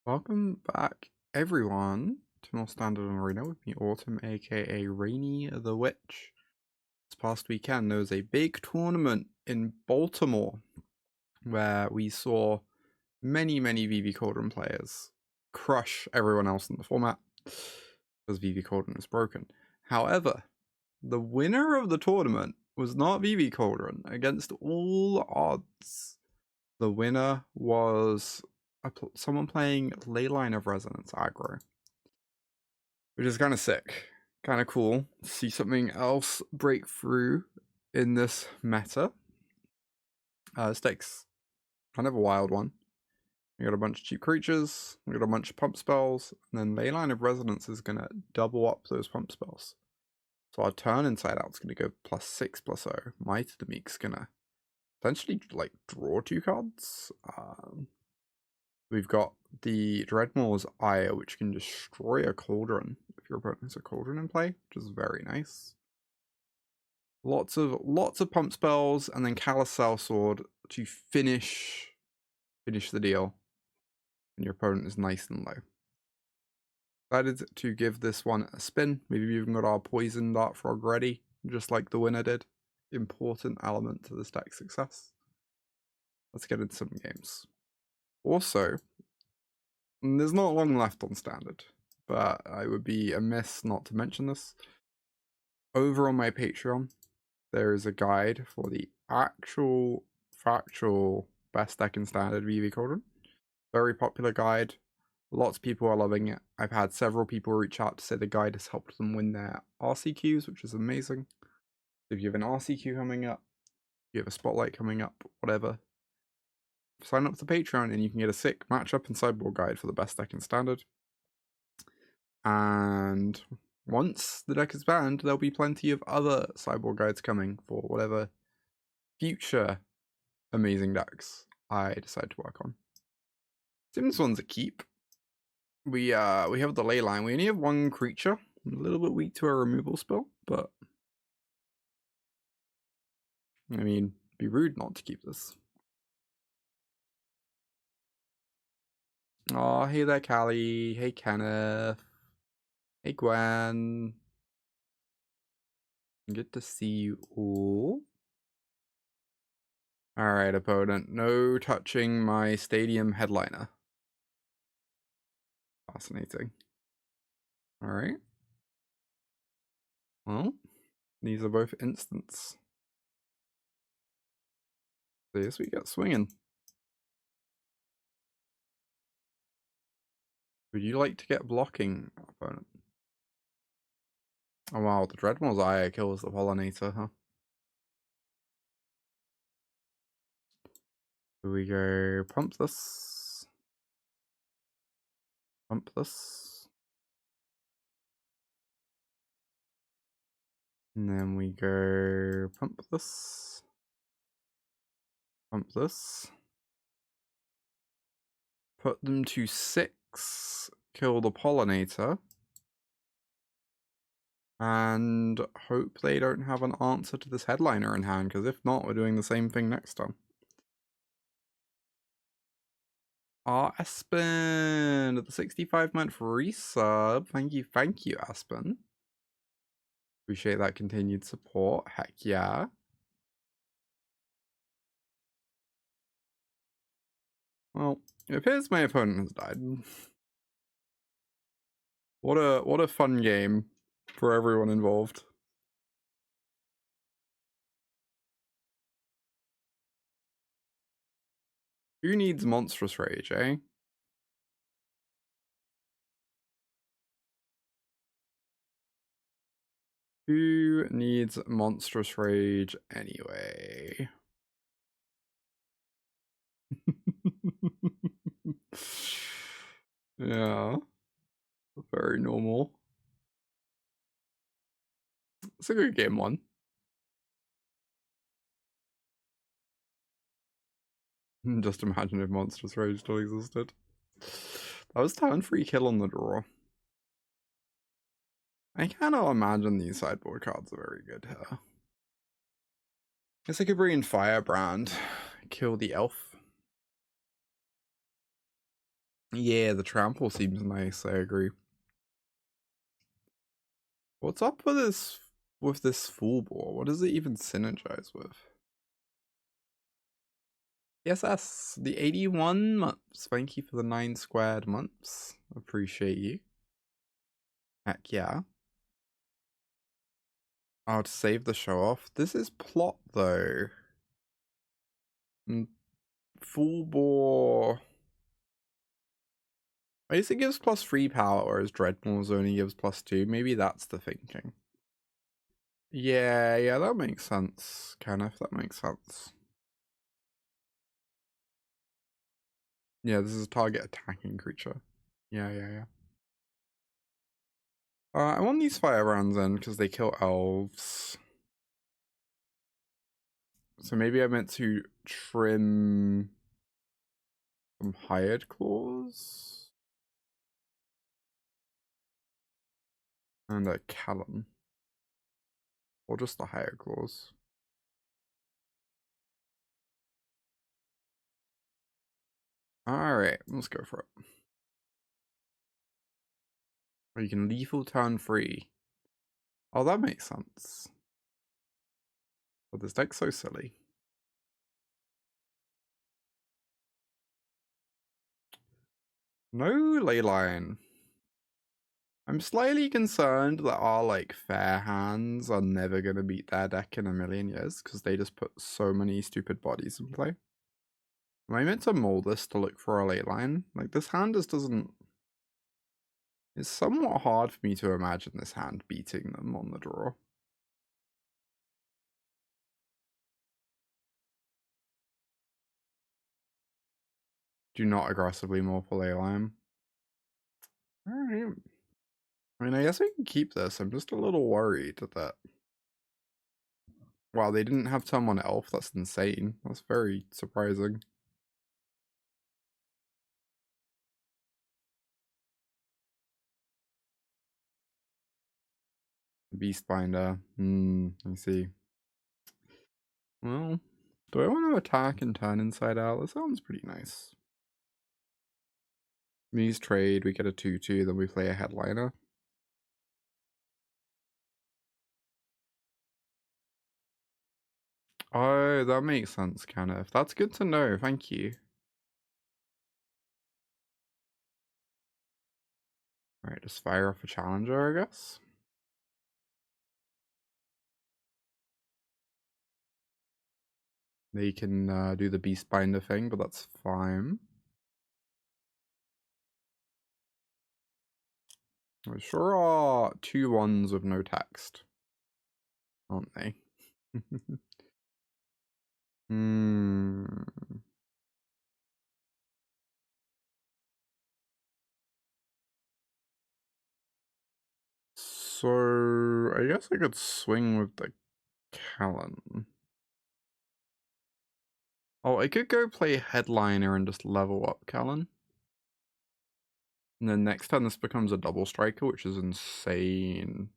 Welcome back, everyone, to more Standard Arena with me, Autumn, aka Rainy the Witch. This past weekend, there was a big tournament in Baltimore where we saw many Vivi Cauldron players crush everyone else in the format because Vivi Cauldron is broken. However, the winner of the tournament was not Vivi Cauldron. Against all odds, the winner was someone playing Leyline of Resonance aggro, which is kind of sick, kind of cool to see something else break through in this meta. This deck's kind of a wild one. We got a bunch of cheap creatures, we got a bunch of pump spells, and then Leyline of Resonance is going to double up those pump spells. So our turn inside out is going to go +6/+0. Might the Meek's going to potentially like draw 2 cards. We've got the Dreadmaw's Ire, which can destroy a Cauldron if your opponent has a Cauldron in play, which is very nice. Lots of pump spells, and then Callous Sell-Sword to finish the deal. And your opponent is nice and low. Decided to give this one a spin. Maybe we even got our Poison Dart Frog ready, just like the winner did. Important element to this deck's success. Let's get into some games. Also, there's not long left on Standard, but I would be amiss not to mention this. Over on my Patreon, there is a guide for the actual factual best deck in Standard Vivi Cauldron. Very popular guide. Lots of people are loving it. I've had several people reach out to say the guide has helped them win their RCQs, which is amazing. If you have an RCQ coming up, you have a spotlight coming up, whatever, sign up to Patreon and you can get a sick matchup and sideboard guide for the best deck in Standard. And once the deck is banned, there'll be plenty of other sideboard guides coming for whatever future amazing decks I decide to work on. This one's a keep. We have the Leyline. We only have 1 creature. I'm a little bit weak to a removal spell, but I mean, it'd be rude not to keep this. Oh, hey there, Callie. Hey, Kenneth. Hey, Gwen. Good to see you all. Alright, opponent. No touching my stadium headliner. Fascinating. Alright. Well, these are both instants. So yes, we get swinging. Would you like to get blocking, opponent? Oh wow, the Dreadmaw's Eye kills the Pollinator, huh? Here we go, pump this. Pump this. And then we go pump this. Pump this. Put them to 6. Kill the Pollinator. And hope they don't have an answer to this headliner in hand, because if not, we're doing the same thing next time. Aspen at the 65-month resub. Thank you, Aspen. Appreciate that continued support. Heck yeah. Well, it appears my opponent has died. What a fun game for everyone involved. Who needs Monstrous Rage, eh? Who needs Monstrous Rage anyway? Yeah. Very normal. It's a good game one. Just imagine if Monstrous Rage still existed. That was turn 3 kill on the draw. I cannot imagine these sideboard cards are very good here. Guess I could bring in Firebrand, kill the elf. Yeah, the trample seems nice, I agree. What's up with this full bore? What does it even synergize with? Yes, the 81 months. Thank you for the 9 squared months. Appreciate you. Heck yeah. Oh, to save the show off. This is plot though. Full bore. I guess it gives +3 power, whereas Dreadmaw's only gives +2. Maybe that's the thinking. Yeah, that makes sense. Kenneth, that makes sense. Yeah, this is a target attacking creature. Yeah. I want these Firebrands in because they kill elves. So maybe I meant to trim some hired claws. And a Kellan. Or just the hired claws. Alright, let's go for it. Or you can lethal turn 3. Oh, that makes sense. But this deck's so silly. No Leyline. I'm slightly concerned that our like fair hands are never gonna beat their deck in a million years because they just put so many stupid bodies in play. Am I meant to mold this to look for a Leyline? Like this hand just doesn't. It's somewhat hard for me to imagine this hand beating them on the draw. Do not aggressively morphle Leyline. Alright. I mean, I guess I can keep this. I'm just a little worried that. Wow, they didn't have turn 1 elf. That's insane. That's very surprising. Beastbinder. I see. Well, do I want to attack and turn inside out? That sounds pretty nice. These trade, we get a 2-2, then we play a headliner. Oh, that makes sense, Kenneth. That's good to know, thank you. Alright, just fire off a challenger, I guess. They can do the Beastbinder thing, but that's fine. There sure are 2 1s with no text, aren't they? So, I guess I could swing with the Kellan. Oh, I could go play Headliner and just level up Kellan. And then next turn this becomes a double striker, which is insane.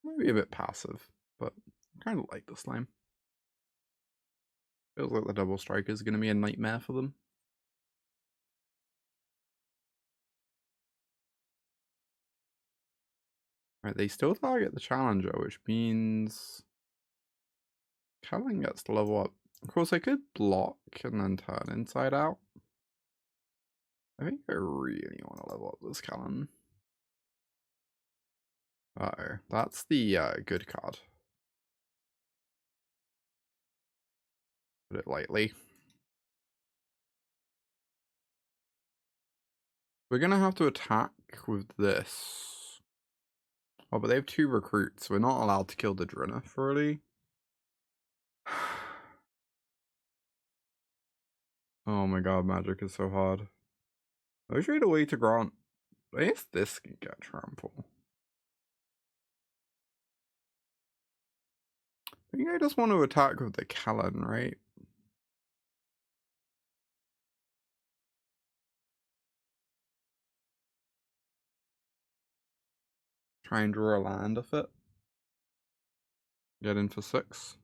Maybe a bit passive, but I kind of like this line. Feels like the double striker is going to be a nightmare for them. Right, they still target the challenger, which means Kellan gets to level up. Of course, I could block and then turn inside out. I think I really want to level up this Kellan. Uh-oh, that's the good card. Put it lightly. We're gonna have to attack with this. Oh, but they have 2 recruits. We're not allowed to kill the Drineth, really. Oh my god, magic is so hard. I wish we had a way to grant. I guess this can get trample. I think I just want to attack with the Kellan, right? try and draw a land off it. Get in for 6.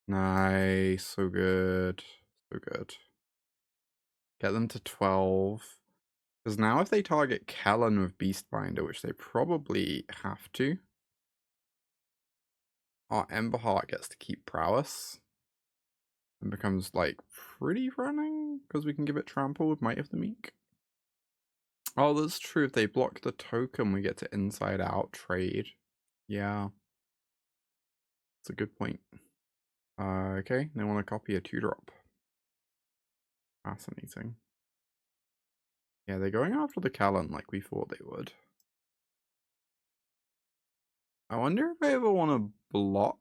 Nice, so good. So good. Get them to 12. Because now if they target Kellan with Beastbinder, which they probably have to, our Emberheart gets to keep Prowess. And becomes, like, pretty running, because we can give it Trample with Might of the Meek. Oh, that's true. If they block the token, we get to Inside Out trade. Yeah. That's a good point. Okay, they want to copy a 2-drop. Fascinating. Yeah, they're going after the Kellan like we thought they would. I wonder if I ever want to block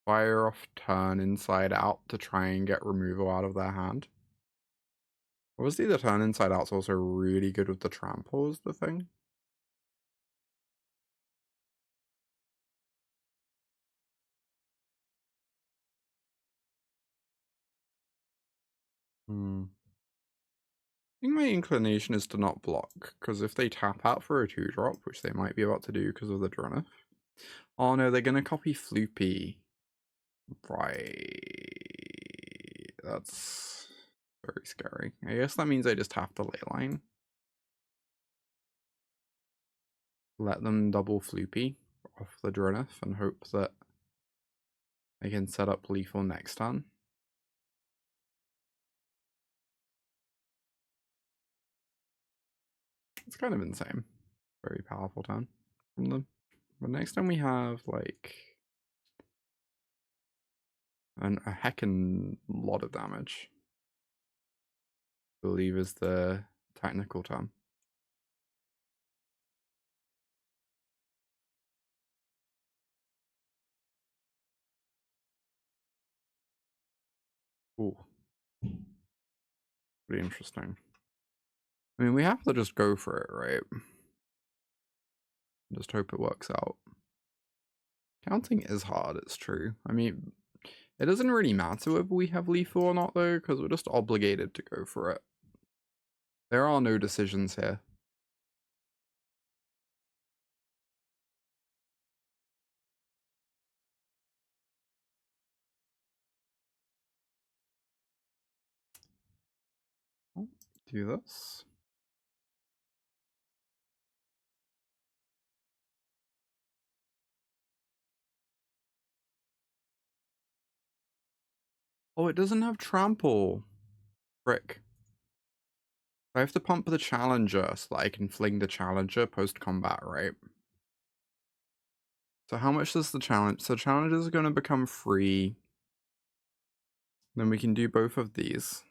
Fire off turn Inside Out to try and get removal out of their hand. Obviously the turn Inside Out's also really good with the Trample is the thing. I think my inclination is to not block, because if they tap out for a 2-drop, which they might be about to do because of the Drunif. Oh no, they're going to copy Floopy. Right. That's very scary. I guess that means I just have to Leyline. Let them double Floopy off the Drunif and hope that I can set up lethal next turn. It's kind of insane. Very powerful turn from them. But next time we have like a heckin' lot of damage. I believe is the technical term. Ooh. Pretty interesting. I mean, we have to just go for it, right? Just hope it works out. Counting is hard, it's true. I mean, it doesn't really matter whether we have lethal or not, though, because we're just obligated to go for it. There are no decisions here. I'll do this. Oh, it doesn't have trample. Frick. I have to pump the Challenger so that I can fling the Challenger post-combat, right? So how much does the challenge? So challenges are going to become free. Then we can do both of these.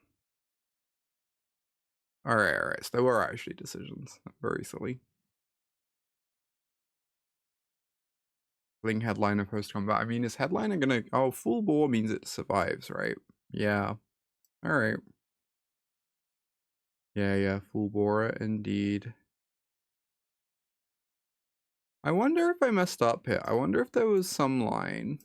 Alright. So there were actually decisions. Very silly. Fling Headliner post-combat. I mean, is Headliner gonna... Oh, full bore means it survives, right? Yeah. Alright. Yeah, full bore indeed. I wonder if I messed up here. I wonder if there was some line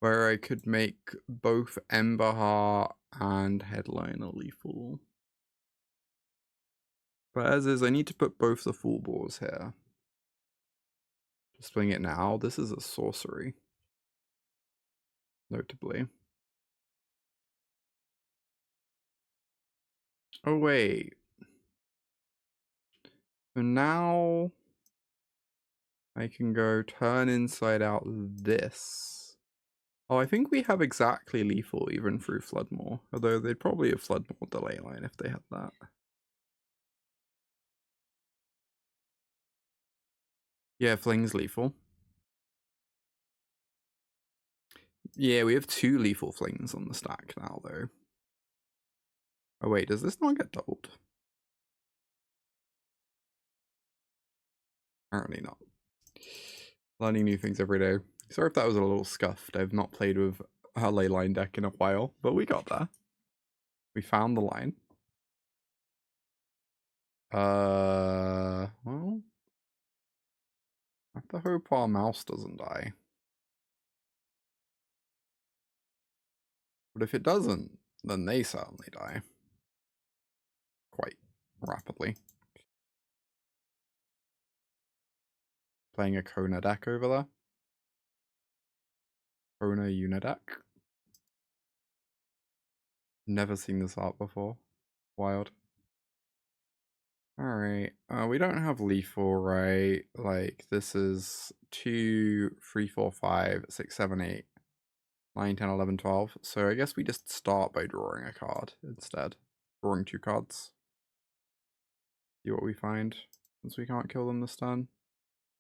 where I could make both Emberheart and Headliner lethal. But as is, I need to put both the full bores here. Just swing it now. This is a sorcery. Notably. Oh, wait. So now I can go turn Inside Out this. Oh, I think we have exactly lethal even through Floodmore. Although they'd probably have Floodmore the Leyline if they had that. Yeah, Fling's lethal. Yeah, we have 2 lethal Flings on the stack now, though. Oh wait, does this not get doubled? Apparently not. Learning new things every day. Sorry if that was a little scuffed. I've not played with a Leyline deck in a while, but we got there. We found the line. Well, I have to hope our mouse doesn't die. But if it doesn't, then they certainly die. Quite rapidly. Playing a Kona deck over there. Kona unit deck. Never seen this art before. Wild. Alright, we don't have lethal, right? Like, this is 2, 3, 4, 5, 6, 7, 8, 9, 10, 11, 12. So I guess we just start by drawing a card instead. Drawing 2 cards. See what we find. Since we can't kill them this turn.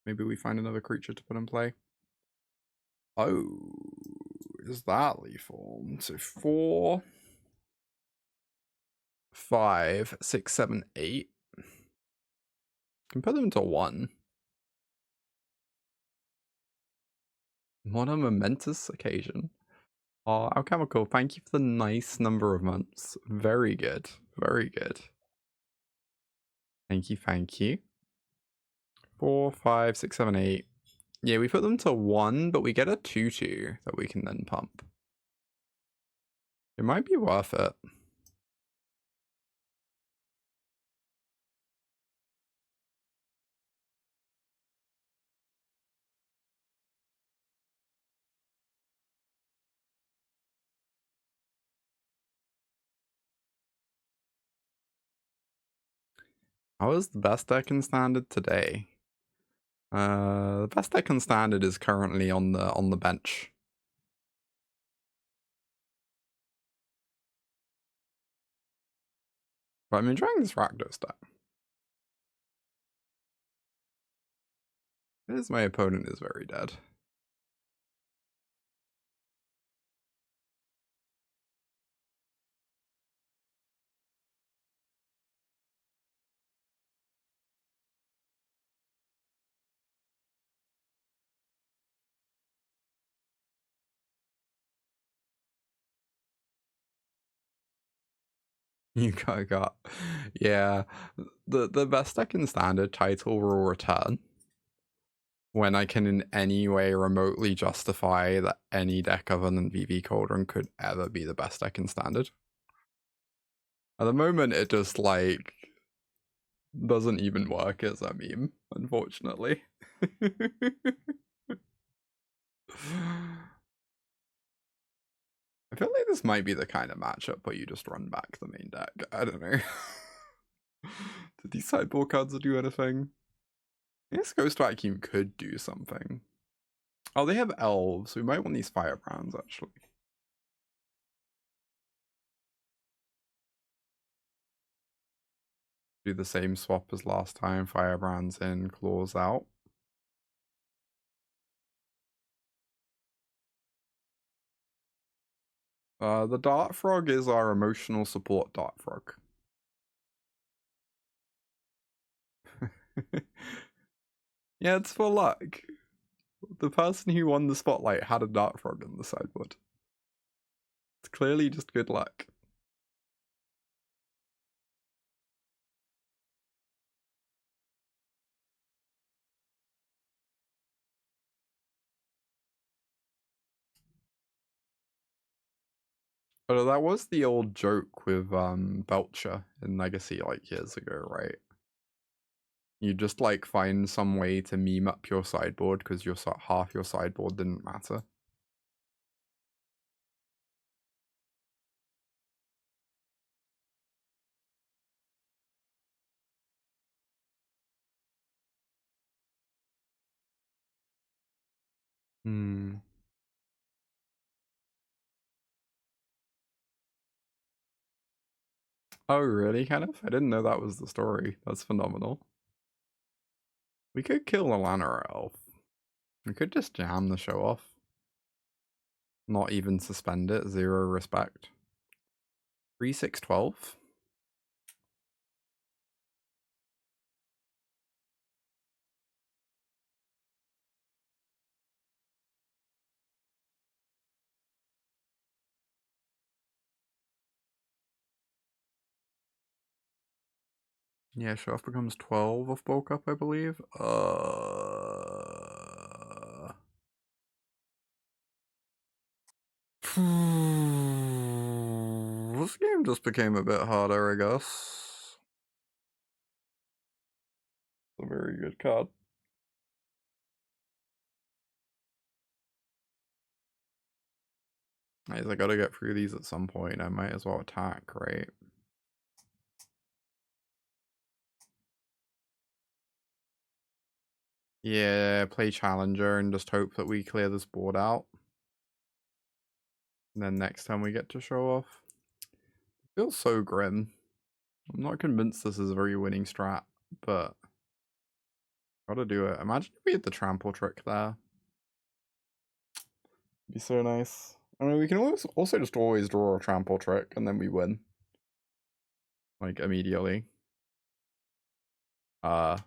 Maybe we find another creature to put in play. Oh, is that lethal? So 4, 5, 6, 7, 8. Can put them to 1. What a momentous occasion. Oh, Alchemical, thank you for the nice number of months. Very good. Very good. Thank you, thank you. 4, 5, 6, 7, 8. Yeah, we put them to 1, but we get a 2/2 that we can then pump. It might be worth it. How is the best deck in Standard today? The best deck in Standard is currently on the bench. But I'm enjoying this Rakdos deck. As my opponent is very dead. You got, yeah. The best deck in Standard title will return when I can in any way remotely justify that any deck other than Vivi Cauldron could ever be the best deck in Standard. At the moment, it just, like, doesn't even work as a meme, unfortunately. I feel like this might be the kind of matchup where you just run back the main deck. I don't know. Did these sideboard cards do anything? I guess Ghost Vacuum could do something. Oh, they have elves. We might want these Firebrands, actually. Do the same swap as last time. Firebrands in, claws out. The Dart Frog is our emotional support Dart Frog. Yeah, it's for luck. The person who won the spotlight had a Dart Frog in the sideboard. It's clearly just good luck. But that was the old joke with Belcher in Legacy like years ago, right? You just like find some way to meme up your sideboard because your half your sideboard didn't matter. Oh, really, Kenneth? I didn't know that was the story. That's phenomenal. We could kill a Lana Elf. We could just jam the Show-Off. Not even suspend it. 0 respect. 3, 6, 12. Yeah, Show-Off becomes 12 off bulk up, I believe. just became a bit harder, I guess. It's a very good card. I gotta get through these at some point. I might as well attack, right? Yeah, play Challenger and just hope that we clear this board out. And then next time we get to show off. It feels so grim. I'm not convinced this is a very winning strat, but gotta do it. Imagine if we had the trample trick there. It'd be so nice. I mean, we can also just always draw a trample trick and then we win. Like, immediately. Okay.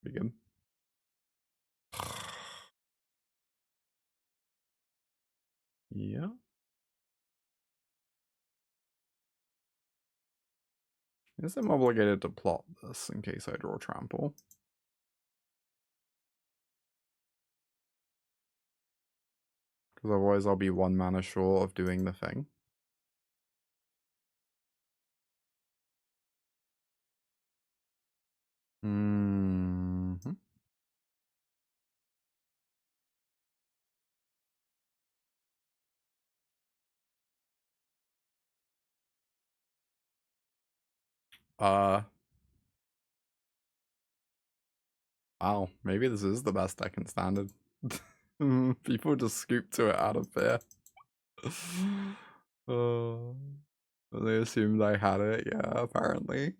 Begin. Yeah. I guess I'm obligated to plot this in case I draw trample. Because otherwise I'll be 1 mana short of doing the thing. Mm-hmm. Wow, maybe this is the best deck in Standard. People just scoop to it out of fear. They assumed I had it, yeah, apparently.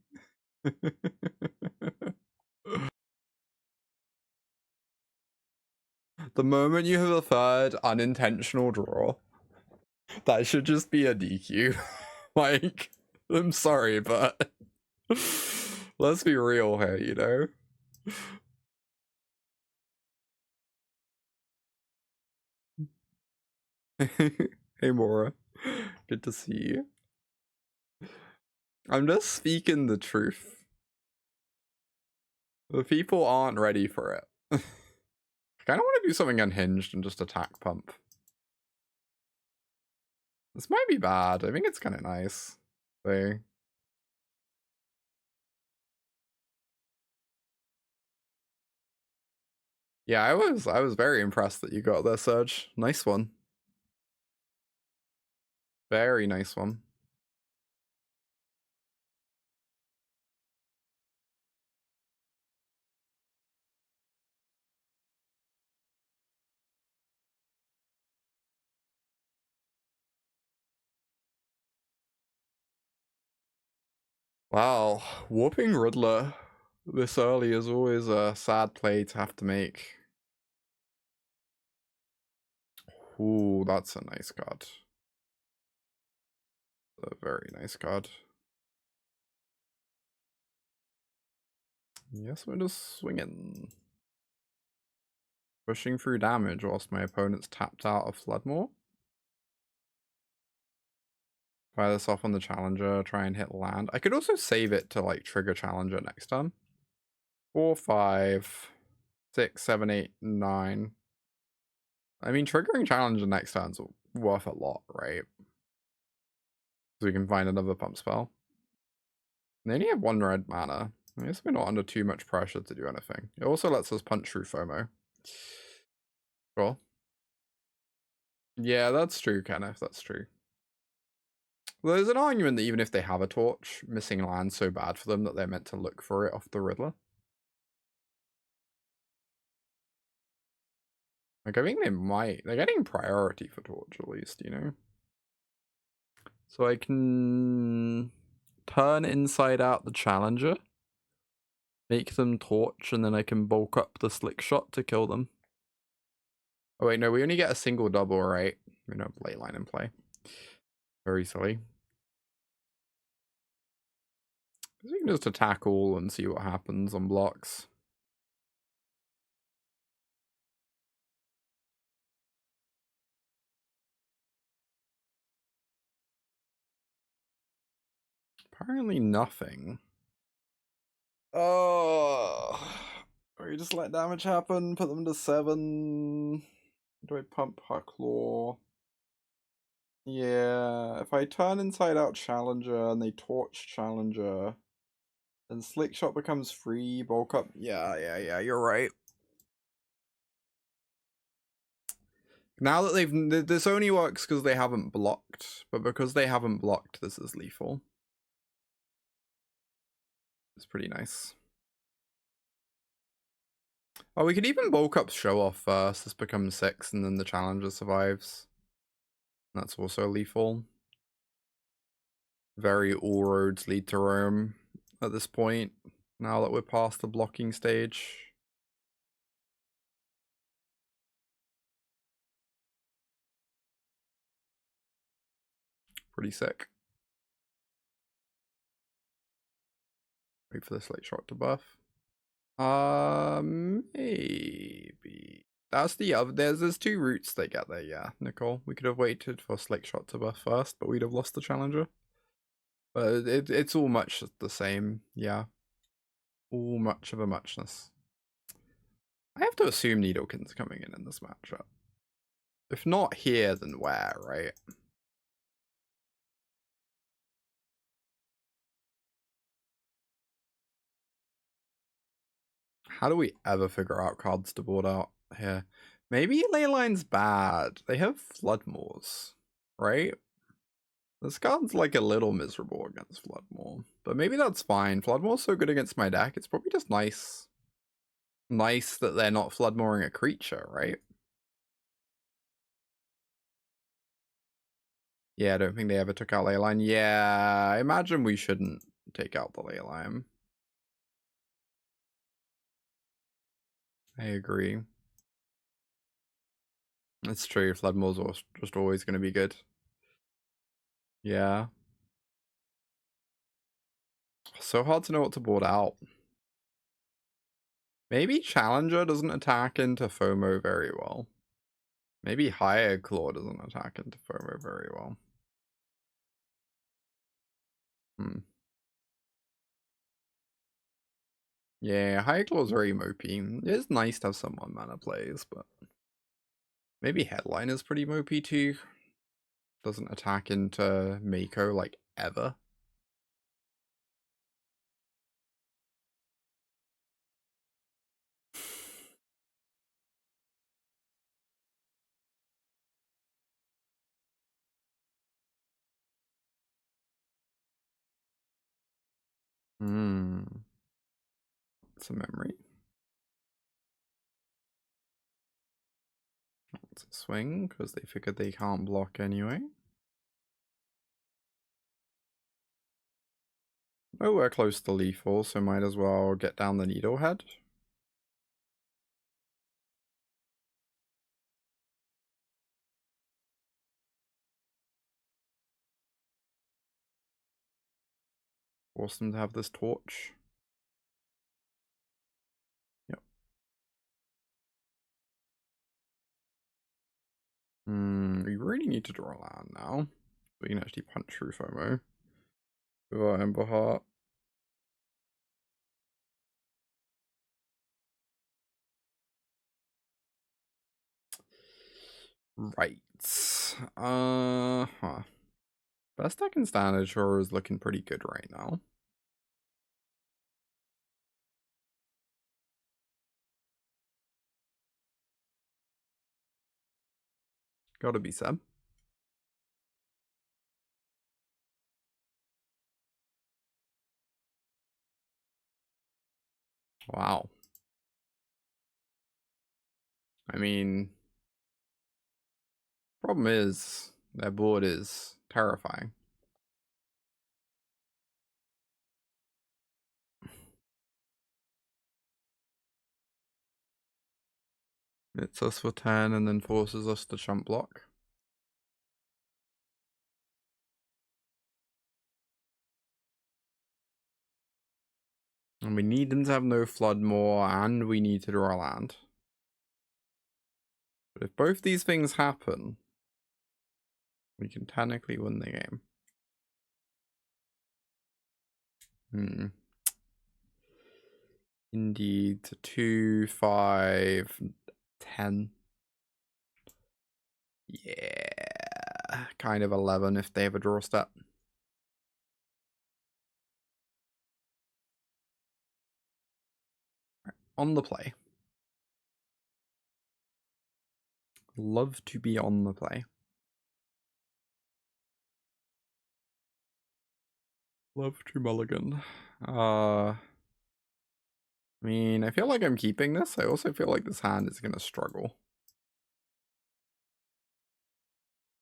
The moment you have a third unintentional draw, that should just be a DQ. Like, I'm sorry, but let's be real here, you know? Hey Mora, good to see you. I'm just speaking the truth. The people aren't ready for it. I kind of want to do something unhinged and just attack Pump. This might be bad. I think it's kind of nice. So... yeah, I was very impressed that you got this, Surge. Nice one. Very nice one. Wow, whooping Riddler this early is always a sad play to have to make. Ooh, that's a nice card. A very nice card. Yes, we're just swinging. Pushing through damage whilst my opponent's tapped out of Floodmore. Fire this off on the Challenger, try and hit land. I could also save it to like trigger Challenger next time. 4, 5, 6, 7, 8, 9. I mean, triggering Challenger next turn's worth a lot, right? So we can find another pump spell. They only have 1 red mana. I guess we're not under too much pressure to do anything. It also lets us punch through FOMO. Cool. Yeah, that's true, Kenneth. That's true. Well, there's an argument that even if they have a torch, missing land's so bad for them that they're meant to look for it off the Riddler. Like, I think they might. They're getting priority for torch, at least, you know? So I can turn inside out the Challenger, make them torch, and then I can bulk up the Slickshot to kill them. Oh wait, no, we only get a single double, right? We don't have Leyline in play. Very silly. We can just attack all and see what happens on blocks. Apparently nothing. Oh, we just let damage happen, put them to 7. Do I pump her claw? Yeah, if I turn Inside Out Challenger and they torch Challenger, then Slickshot becomes free, bulk up. Yeah, you're right. Now that this only works because they haven't blocked, but because they haven't blocked, this is lethal. It's pretty nice. Oh, we could even bulk up Show-Off first. This becomes 6, and then the Challenger survives. That's also lethal. Very all roads lead to Rome at this point, now that we're past the blocking stage. Pretty sick. Wait for the Slickshot to buff. Maybe. That's the other. There's 2 routes they get there, yeah, Nicole. We could have waited for Slickshot to buff first, but we'd have lost the Challenger. But it's all much the same, yeah. All much of a muchness. I have to assume Needlekin's coming in this matchup. If not here, then where, right? How do we ever figure out cards to board out here? Maybe Leyline's bad. They have Floodmoors, right? This card's like a little miserable against Floodmoor. But maybe that's fine. Floodmoor's so good against my deck, it's probably just nice. Nice that they're not Floodmooring a creature, right? Yeah, I don't think they ever took out Leyline. Yeah, I imagine we shouldn't take out the Leyline. I agree. It's true, Floodmoor's just always going to be good. Yeah. So hard to know what to board out. Maybe Challenger doesn't attack into FOMO very well. Maybe Higher Claw doesn't attack into FOMO very well. Yeah, Higher Claw's very mopey. It is nice to have some 1-mana plays, but maybe Headline is pretty mopey too. Doesn't attack into Mako like ever. It's a memory. It's a swing, because they figured they can't block anyway. Oh, we're close to lethal, so might as well get down the Needlehead. Force them to have this torch. Yep. We really need to draw a land now. We can actually punch through FOMO with our Emberheart. Right. Best deck in Standard sure is looking pretty good right now. Gotta be said. Wow. I mean, problem is, their board is terrifying. It's us for 10 and then forces us to chump block. And we need them to have no Floodmoor, and we need to draw a land. But if both these things happen, we can technically win the game. Indeed. 2, 5, 10. Yeah. kind of 11 if they have a draw step. On the play. Love to be on the play. Love to mulligan. I mean, I feel like I'm keeping this. I also feel like this hand is going to struggle.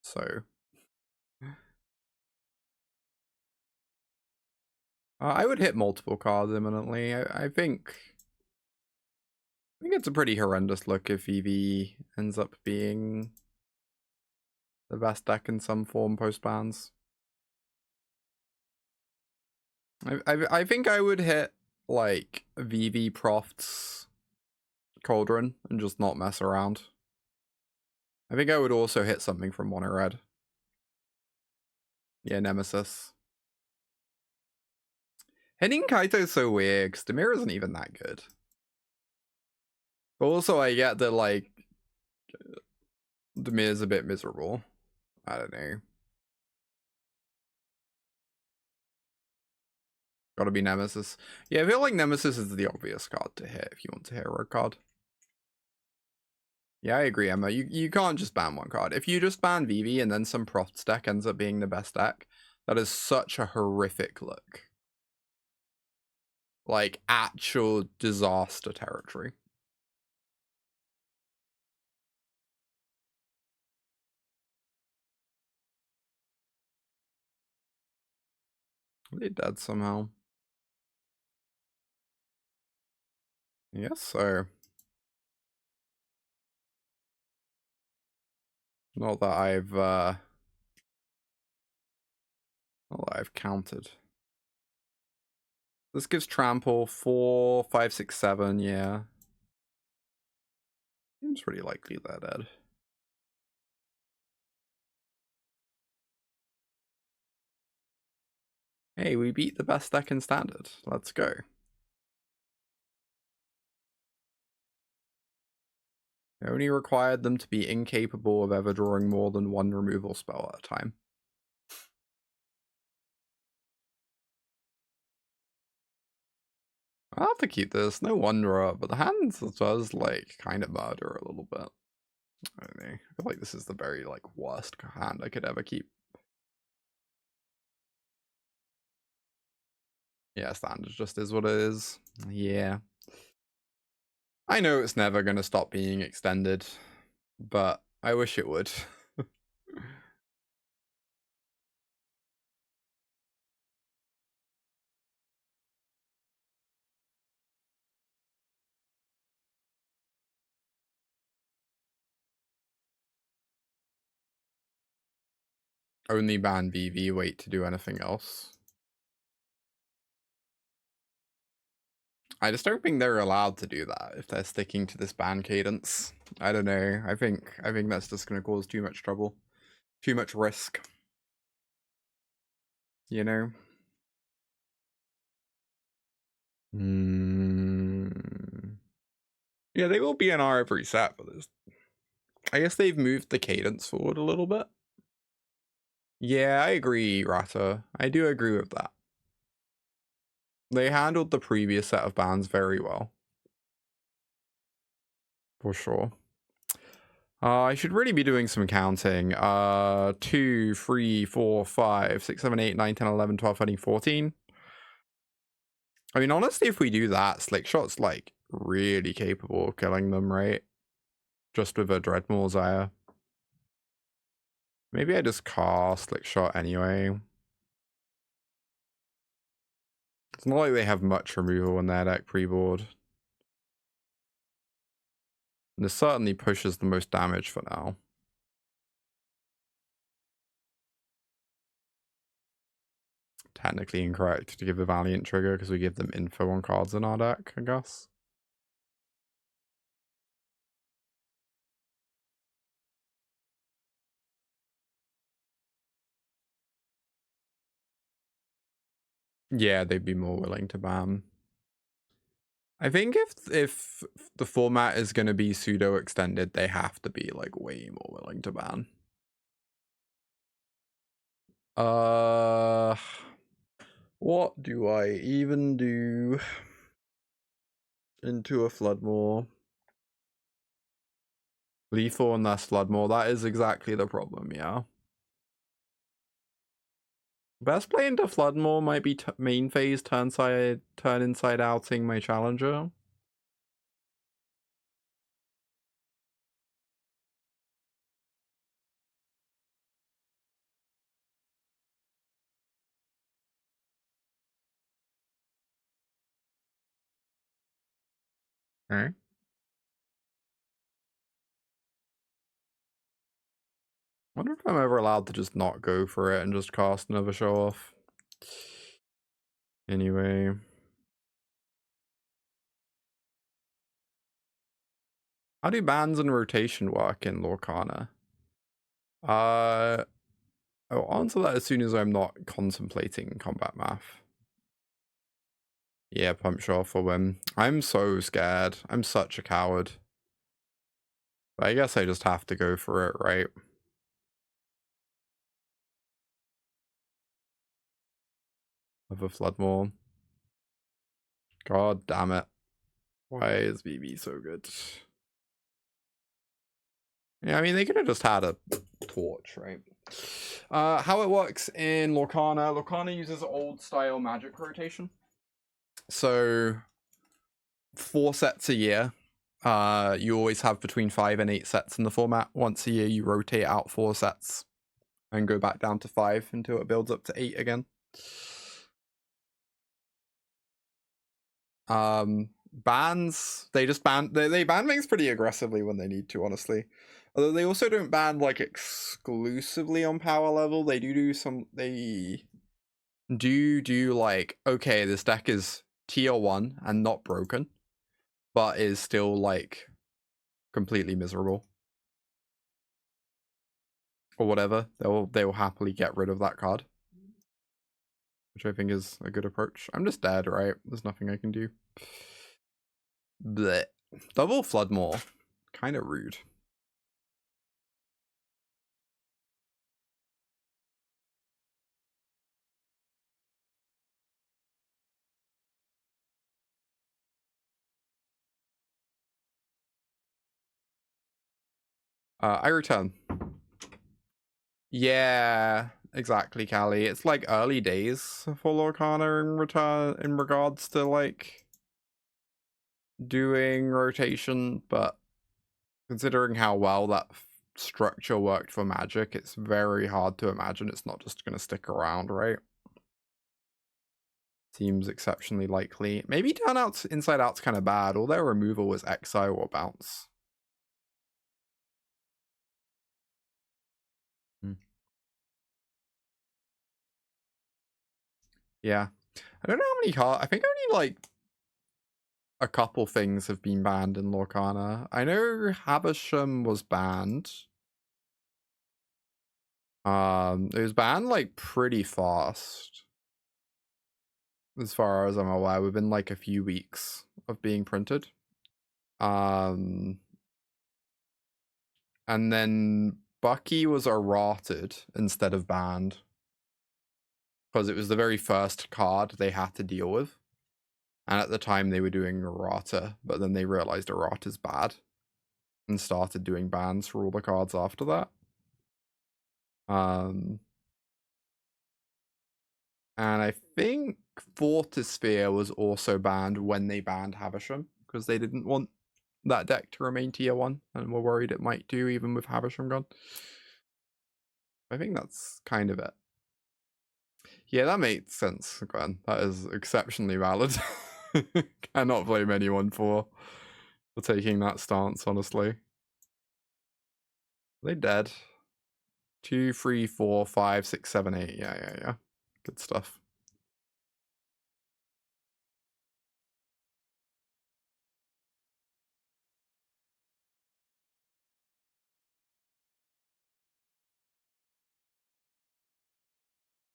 So. I would hit multiple cards imminently. I think it's a pretty horrendous look if Vivi ends up being the best deck in some form post-bans. I think I would hit, like, Vivi Proft's Cauldron and just not mess around. I think I would also hit something from Mono Red. Yeah, Nemesis. Hitting Kaito is so weird, because Demir isn't even that good. But also, I get that, like, Demir's a bit miserable. I don't know. Gotta be Nemesis. Yeah, I feel like Nemesis is the obvious card to hit if you want to hit a red card. Yeah, I agree, Emma. You can't just ban one card. If you just ban Vivi and then some Proft's deck ends up being the best deck, that is such a horrific look. Like, actual disaster territory. Are they dead somehow? Yes, so. Not that I've counted. This gives trample 4, 5, 6, 7, yeah. Seems pretty likely they're dead. Hey, we beat the best deck in Standard. Let's go. I only required them to be incapable of ever drawing more than one removal spell at a time. I'll have to keep this, no wonder, but the hand does, like, kind of murder a little bit. I don't know. I feel like this is the very, like, worst hand I could ever keep. Yeah, Standard just is what it is. Yeah. I know it's never going to stop being extended, but I wish it would. Only ban Vivi, wait to do anything else. I just don't think they're allowed to do that if they're sticking to this ban cadence. I don't know. I think that's just going to cause too much trouble. Too much risk. You know? Yeah, they will be an R every set, but I guess they've moved the cadence forward a little bit. Yeah, I agree, Rata. I do agree with that. They handled the previous set of bans very well. For sure. I should really be doing some counting. 2, 3, 4, 5, 6, 7, 8, 9, 10, 11, 12, 13, 14. I mean, honestly, if we do that, Slickshot's, like, really capable of killing them, right? Just with a Dreadmaw Zaya. Maybe I just cast Slickshot anyway. It's not like they have much removal in their deck pre-board. And this certainly pushes the most damage for now. Technically incorrect to give a Valiant trigger because we give them info on cards in our deck, I guess. Yeah, they'd be more willing to ban. I think if the format is going to be pseudo extended, they have to be, like, way more willing to ban. What do I even do into a Floodmore? Lethal and less Floodmore, that is exactly the problem, yeah. Best play into Floodmore might be main phase, turn inside outing my challenger. Okay. Wonder if I'm ever allowed to just not go for it and just cast another Show-Off. Anyway. How do bans and rotation work in Lorcana? I'll answer that as soon as I'm not contemplating combat math. Yeah, pump Show-Off for win. I'm so scared. I'm such a coward. But I guess I just have to go for it, right? Of a Floodmore. God damn it. Why is Vivi so good? Yeah, I mean, they could have just had a torch, right? How it works in Lorcana. Lorcana uses old-style magic rotation. So, 4 sets a year. You always have between 5 and 8 sets in the format. Once a year, you rotate out 4 sets and go back down to 5 until it builds up to 8 again. Bans, they just ban, they ban things pretty aggressively when they need to, honestly. Although they also don't ban like exclusively on power level. They do some, they do like, okay, this deck is tier 1 and not broken, but is still like completely miserable. Or whatever. They'll happily get rid of that card. Which I think is a good approach. I'm just dead, right? There's nothing I can do. Blech. Double Floodmore. Kind of rude. I return. Yeah, exactly, Callie. It's like early days for Lorcana in regards to like doing rotation, but considering how well that structure worked for Magic, it's very hard to imagine it's not just going to stick around, right? Seems exceptionally likely. Maybe turn out inside out's kind of bad. All their removal was exile or bounce. Yeah. I don't know how many cards. I think only like a couple things have been banned in Lorcana. I know Havisham was banned. It was banned like pretty fast. As far as I'm aware, within like a few weeks of being printed. And then Bucky was errated instead of banned. Because it was the very first card they had to deal with. And at the time they were doing errata, but then they realized errata's bad. And started doing bans for all the cards after that. And I think Fortisphere was also banned when they banned Havisham, because they didn't want that deck to remain tier 1, and were worried it might do even with Havisham gone. I think that's kind of it. Yeah, that makes sense, Glenn. That is exceptionally valid. Cannot blame anyone for taking that stance, honestly. Are they dead? 2, 3, 4, 5, 6, 7, 8. Yeah. Good stuff.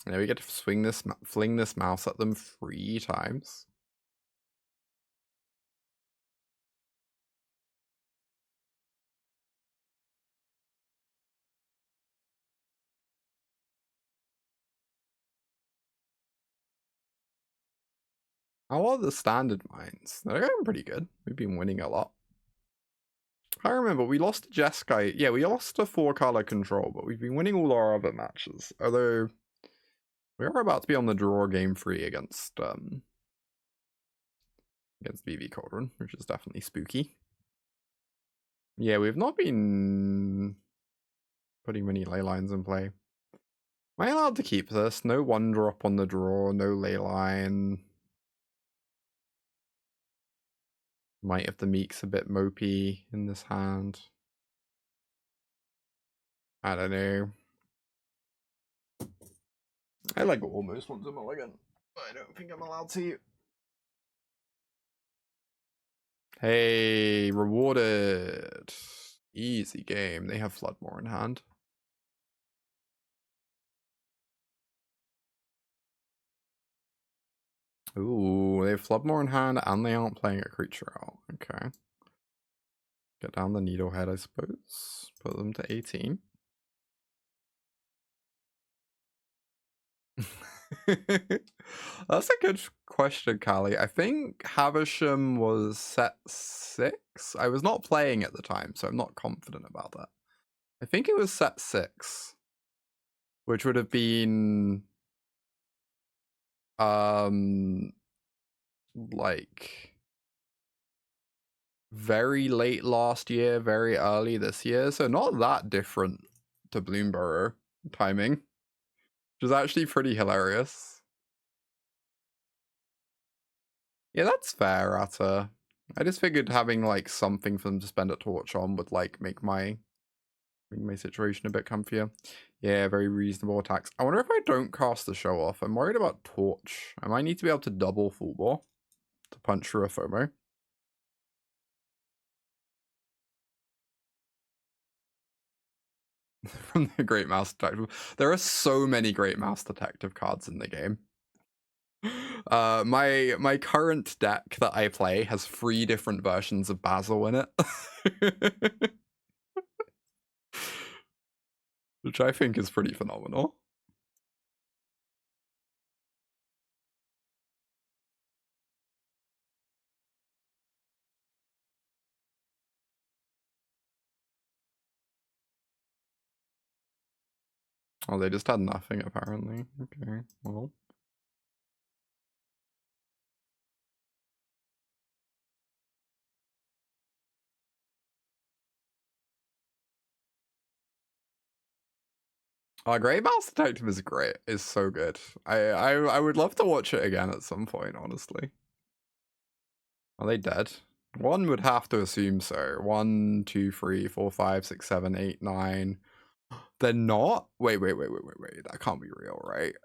Yeah, we get to fling this mouse at them 3 times. How are the standard mines? They're going pretty good. We've been winning a lot. I remember we lost to Jeskai. Yeah, we lost to 4-color control, but we've been winning all our other matches. Although we are about to be on the draw game 3 against Vivi Cauldron, which is definitely spooky. Yeah, we've not been putting many ley lines in play. Am I allowed to keep this? No 1-drop on the draw, no ley line. Might if the Meek's a bit mopey in this hand. I don't know. I like almost want to mulligan. I don't think I'm allowed to. Hey, rewarded. Easy game. They have Floodmore in hand. Ooh, they have Floodmore in hand and they aren't playing a creature out. Okay. Get down the Needlehead, I suppose. Put them to 18. That's a good question, Callie. I think Havisham was set 6. I was not playing at the time, so I'm not confident about that. I think it was set 6, which would have been like very late last year, very early this year, so not that different to Bloomborough timing, which is actually pretty hilarious. Yeah, that's fair, Atta. I just figured having like something for them to spend a torch on would like make my situation a bit comfier. Yeah, very reasonable attacks. I wonder if I don't cast the Show-Off. I'm worried about torch. I might need to be able to double full bore to punch through a FOMO. From the Great Mouse Detective. There are so many Great Mouse Detective cards in the game. My current deck that I play has 3 different versions of Basil in it. Which I think is pretty phenomenal. Oh, they just had nothing apparently. Okay, well. Great Mouse Detective is great. It's so good. I would love to watch it again at some point, honestly. Are they dead? One would have to assume so. 1, 2, 3, 4, 5, 6, 7, 8, 9. They're not? Wait. That can't be real, right?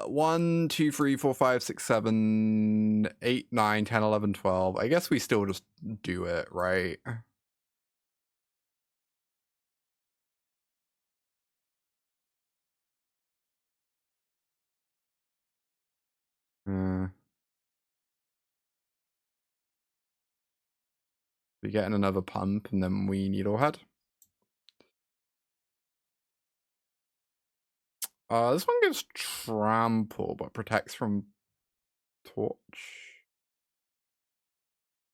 1, 2, 3, 4, 5, 6, 7, 8, 9, 10, 11, 12. I guess we still just do it, right? We get in another pump and then we Needlehead. This one gives trample but protects from torch.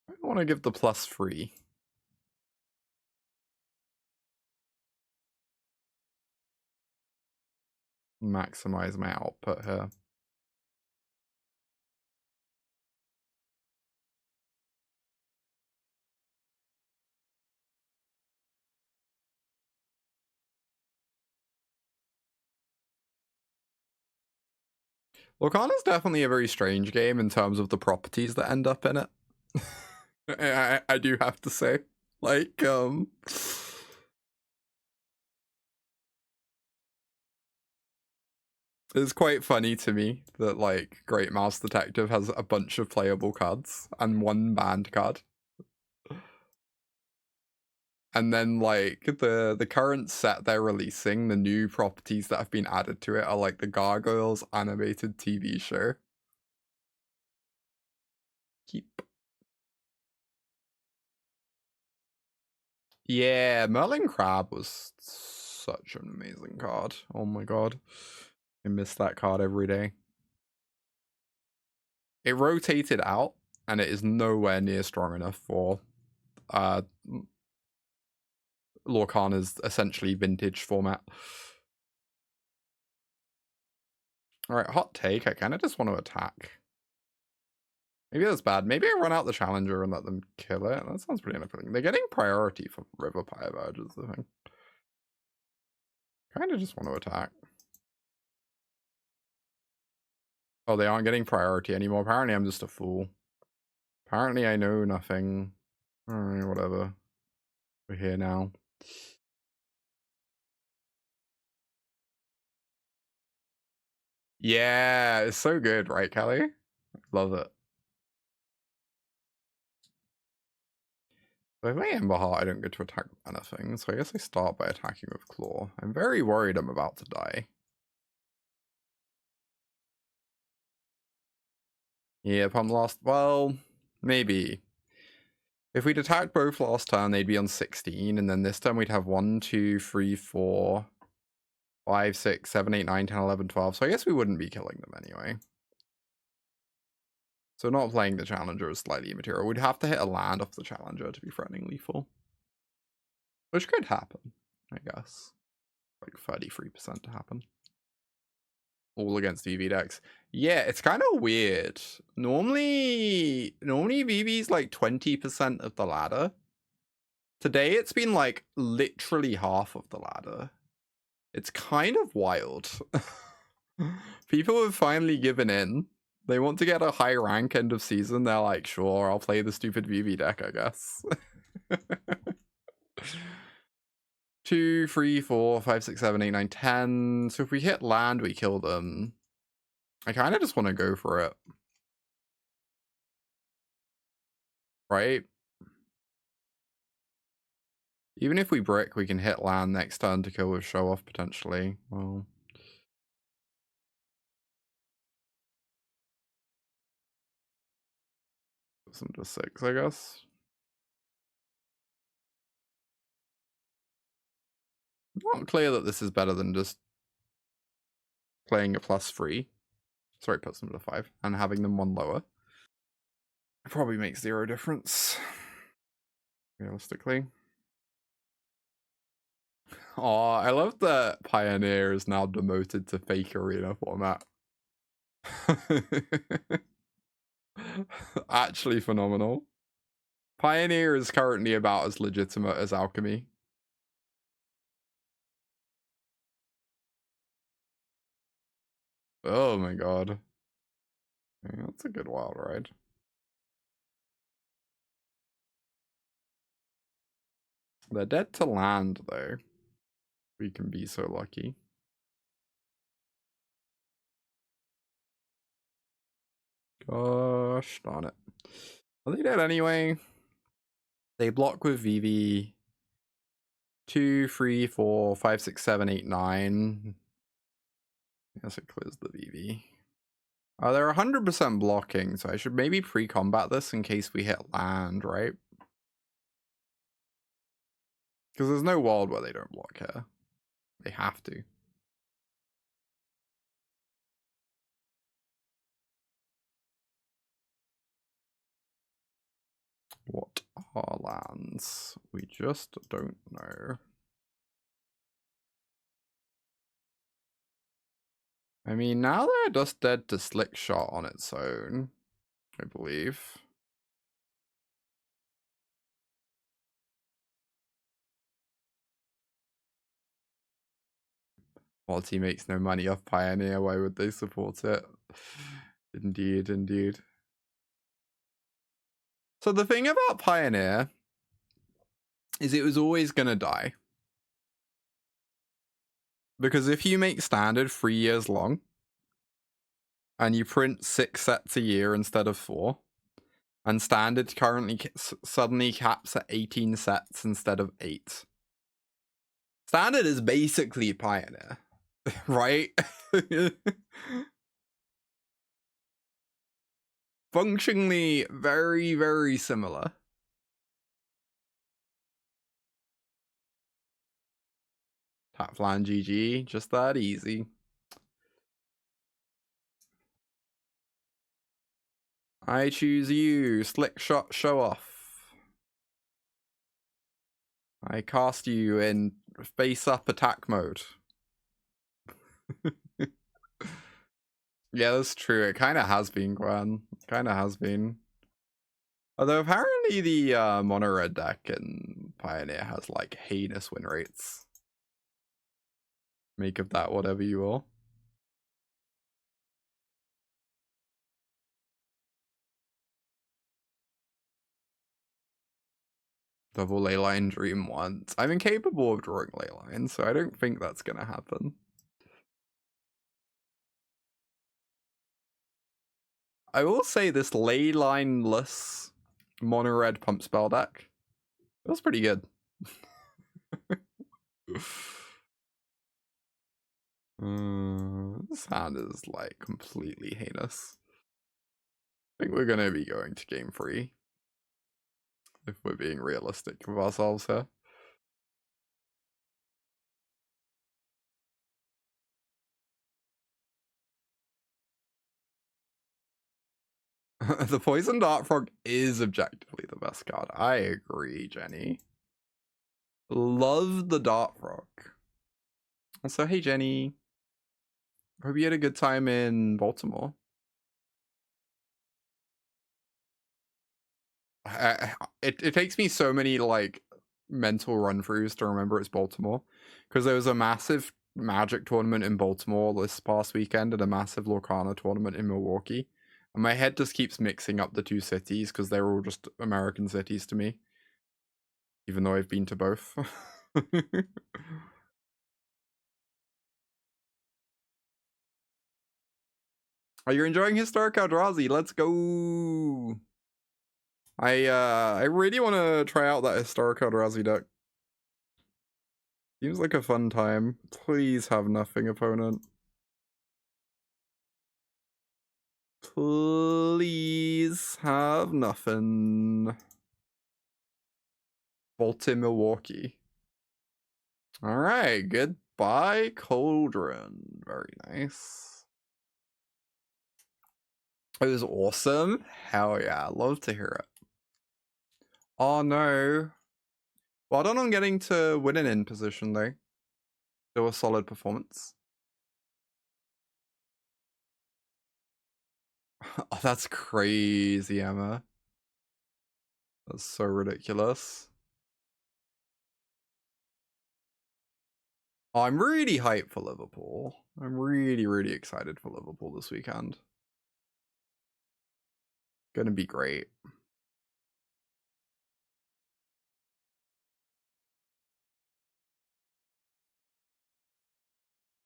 I want to give the +3. Maximize my output here. Lorcana's definitely a very strange game in terms of the properties that end up in it. I do have to say. Like, it's quite funny to me that, like, Great Mouse Detective has a bunch of playable cards and 1 banned card. And then, like, the current set they're releasing, the new properties that have been added to it are, like, the Gargoyles animated TV show. Keep. Yeah, Merlin Crab was such an amazing card. Oh my god. I miss that card every day. it rotated out, and it is nowhere near strong enough for Lorcana's essentially vintage format. Alright, hot take. I kind of just want to attack. Maybe that's bad. Maybe I run out the Challenger and let them kill it. That sounds pretty unappealing. They're getting priority for Riverfire Verge is the thing. Kind of just want to attack. Oh, they aren't getting priority anymore. Apparently I'm just a fool. Apparently I know nothing. Alright, whatever. We're here now. Yeah, it's so good, right, Kelly? Love it. If I play Emberheart, I don't get to attack with anything, so I guess I start by attacking with Claw. I'm very worried I'm about to die. Yeah, Pump last... Well, maybe. If we'd attacked both last turn, they'd be on 16, and then this time we'd have 1, 2, 3, 4, 5, 6, 7, 8, 9, 10, 11, 12, so I guess we wouldn't be killing them anyway. So not playing the Challenger is slightly immaterial. We'd have to hit a land off the Challenger to be threatening lethal. Which could happen, I guess. Like 33% to happen. All against Vivi decks. Yeah, it's kind of weird. Normally Vivi's like 20% of the ladder. Today it's been like literally half of the ladder. It's kind of wild. People have finally given in. They want to get a high rank end of season. They're like, sure, I'll play the stupid Vivi deck, I guess. 2, 3, 4, 5, 6, 7, 8, 9, 10. So if we hit land, we kill them. I kind of just want to go for it. Right? Even if we brick, we can hit land next turn to kill with Show-Off, potentially. Well... some to 6, I guess. Not clear that this is better than just playing a +3. Sorry, put them to 5 and having them 1 lower. It probably makes 0 difference, realistically. Oh, I love that Pioneer is now demoted to fake arena format. Actually phenomenal. Pioneer is currently about as legitimate as Alchemy. Oh my god. Yeah, that's a good wild ride. They're dead to land, though. We can be so lucky. Gosh darn it. Are they dead anyway? They block with Vivi. 2, 3, 4, 5, 6, 7, 8, 9. I guess it clears the Vivi. They're 100% blocking, so I should maybe pre-combat this in case we hit land, right? Because there's no world where they don't block here. They have to. What are lands? We just don't know. I mean, now they're just dead to Slickshot on its own, I believe. Quality makes no money off Pioneer, why would they support it? Indeed, indeed. So the thing about Pioneer is it was always gonna die. Because if you make Standard 3 years long, and you print 6 sets a year instead of 4, and Standard currently suddenly caps at 18 sets instead of 8. Standard is basically Pioneer, right? Functionally very, very similar. Tap flan GG, just that easy. I choose you, Slickshot Show-Off. I cast you in face-up attack mode. Yeah, that's true. It kind of has been, Gwen. Kind of has been. Although apparently the mono red deck in Pioneer has like heinous win rates. Make of that whatever you will. Double Leyline dream once. I'm incapable of drawing Leyline, so I don't think that's gonna happen. I will say this Leyline-less mono red pump spell deck feels pretty good. This hand is like completely heinous. I think we're gonna be going to game 3. If we're being realistic with ourselves here. The Poison Dart Frog is objectively the best card. I agree, Jenny. Love the Dart Frog. Also, hey Jenny. Hope you had a good time in Baltimore. It takes me so many like mental run-throughs to remember it's Baltimore, because there was a massive Magic tournament in Baltimore this past weekend and a massive Lorcana tournament in Milwaukee, and my head just keeps mixing up the two cities because they're all just American cities to me, even though I've been to both. Are you enjoying Historic Eldrazi? Let's go! I really want to try out that Historic Eldrazi deck. Seems like a fun time. Please have nothing, opponent. Please have nothing. Bolton, Milwaukee. Alright, goodbye, Cauldron. Very nice. It was awesome. Hell yeah, love to hear it. Oh no. Well done on getting to win an in position though. Still a solid performance. Oh, that's crazy, Emma. That's so ridiculous. Oh, I'm really hyped for Liverpool. I'm really, really excited for Liverpool this weekend. Gonna be great.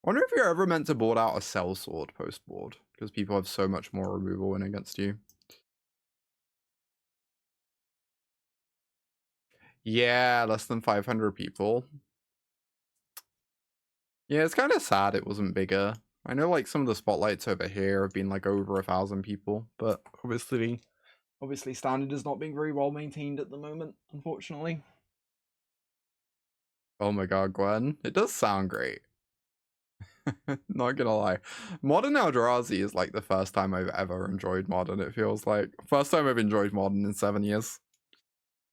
I wonder if you're ever meant to board out a Sell-Sword post-board, because people have so much more removal in against you. Yeah, less than 500 people. Yeah, it's kind of sad it wasn't bigger. I know like some of the spotlights over here have been like over 1,000 people, but obviously standard is not being very well maintained at the moment, unfortunately. Oh my god, Gwen. It does sound great. Not gonna lie. Modern Eldrazi is like the first time I've ever enjoyed Modern, it feels like. First time I've enjoyed Modern in 7 years.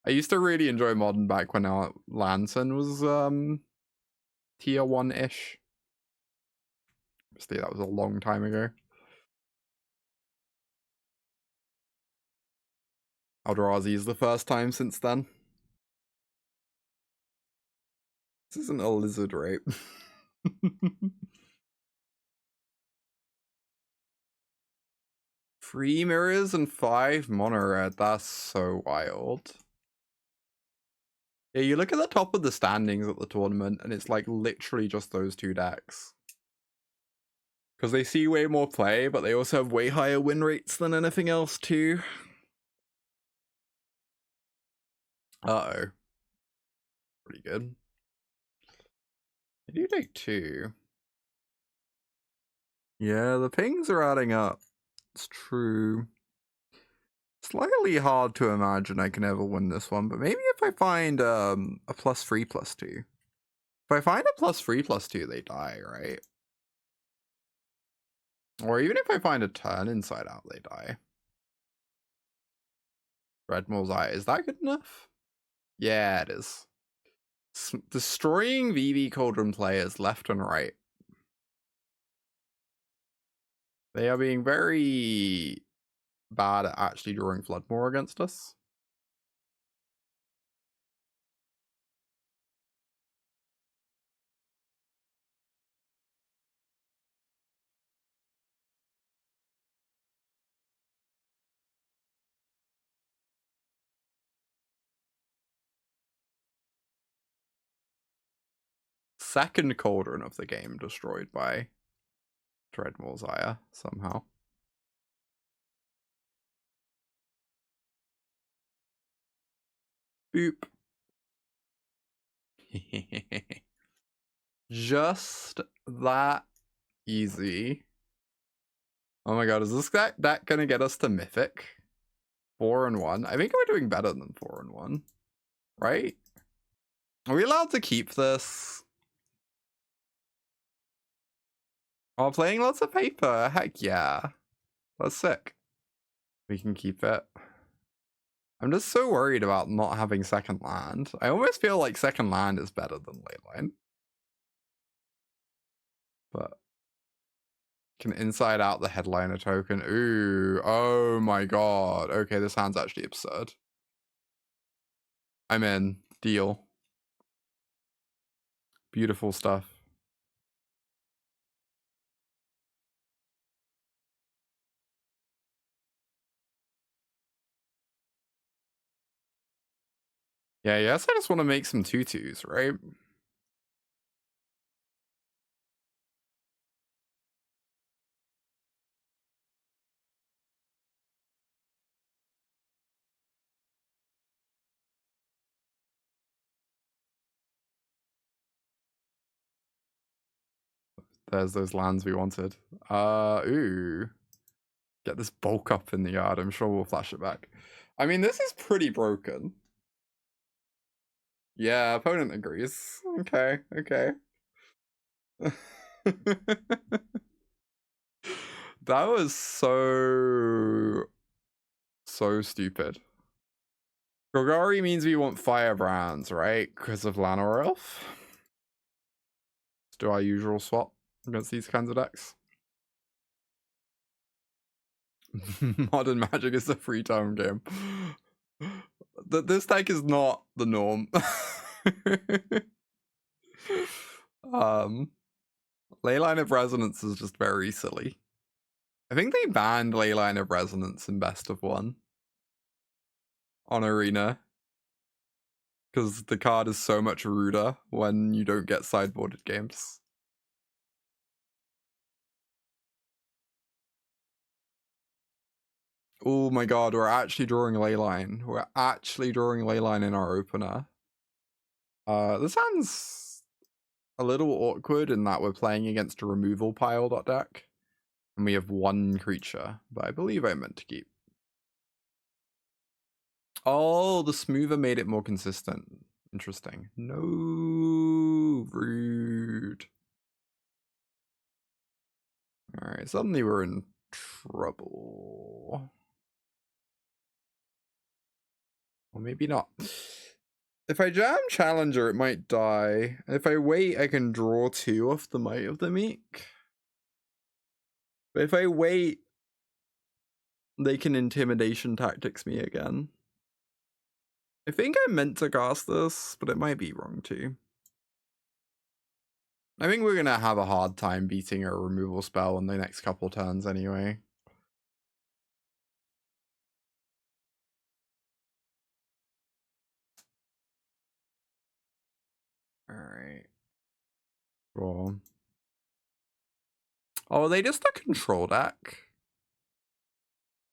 I used to really enjoy Modern back when Lantern was tier 1-ish. Obviously that was a long time ago. Eldrazi is the first time since then. This isn't a lizard rape. 3 mirrors and 5 mono red. That's so wild. Yeah, you look at the top of the standings at the tournament and it's like literally just those two decks. Because they see way more play, but they also have way higher win rates than anything else too. Uh-oh. Pretty good. I do take 2. Yeah, the pings are adding up. It's true. Slightly hard to imagine I can ever win this one, but maybe if I find a +3/+2. If I find a +3/+2, they die, right? Or even if I find a turn inside out, they die. Dreadmaw's Eye. Is that good enough? Yeah, it is. Destroying Vivi Cauldron players left and right. They are being very bad at actually drawing Floodmore against us. Second Cauldron of the game destroyed by Dreadmaw's Ire somehow. Boop. Just that easy. Oh my god, is this that gonna get us to Mythic? 4-1. I think we're doing better than 4-1. Right? Are we allowed to keep this? Oh, playing lots of paper. Heck yeah. That's sick. We can keep it. I'm just so worried about not having second land. I almost feel like second land is better than Leyline. But can inside out the headliner token. Ooh. Oh my god. Okay, this hand's actually absurd. I'm in. Deal. Beautiful stuff. Yeah, yes, I just want to make some tutus, right? There's those lands we wanted. Ooh. Get this bulk up in the yard. I'm sure we'll flash it back. I mean, this is pretty broken. Yeah, opponent agrees. Okay, okay. That was so stupid. Golgari means we want Firebrands, right? Because of Llanowar Elf. Let's do our usual swap against these kinds of decks. Modern Magic is a free time game. This deck is not the norm. Leyline of Resonance is just very silly. I think they banned Leyline of Resonance in Best of One on Arena because the card is so much ruder when you don't get sideboarded games. Oh my god, we're actually drawing Leyline. We're actually drawing Leyline in our opener. This hand's a little awkward in that we're playing against a removal pile deck. And we have one creature, but I believe I meant to keep. Oh, the smoother made it more consistent. Interesting. No, rude. Alright, suddenly we're in trouble. Or maybe not. If I jam Challenger, it might die. If I wait, I can draw 2 off the Might of the Meek. But if I wait, they can Intimidation Tactics me again. I think I meant to cast this, but it might be wrong too. I think we're gonna have a hard time beating a removal spell in the next couple turns anyway. Alright. Cool. Oh, are they just a control deck?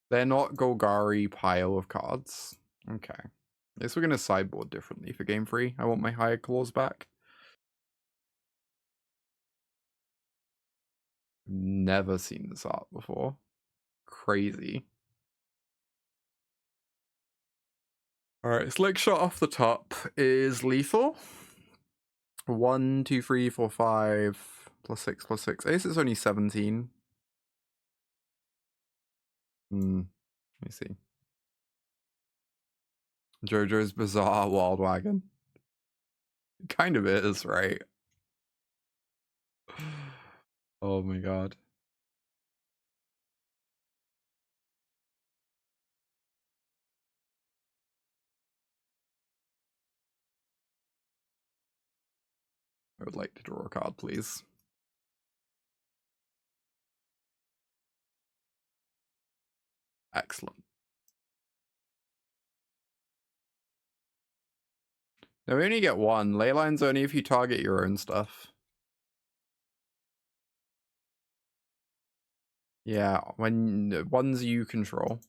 They're not Golgari pile of cards. Okay. I guess we're gonna sideboard differently for game 3. I want my higher claws back. Never seen this art before. Crazy. Alright, Slickshot off the top is lethal. 1, 2, 3, 4, 5, +6, +6. I guess it's only 17. Let me see. JoJo's Bizarre Wild Wagon. It kind of is, right? Oh my god. I would like to draw a card, please. Excellent. Now we only get one. Leyline's only if you target your own stuff. Yeah, when ones you control,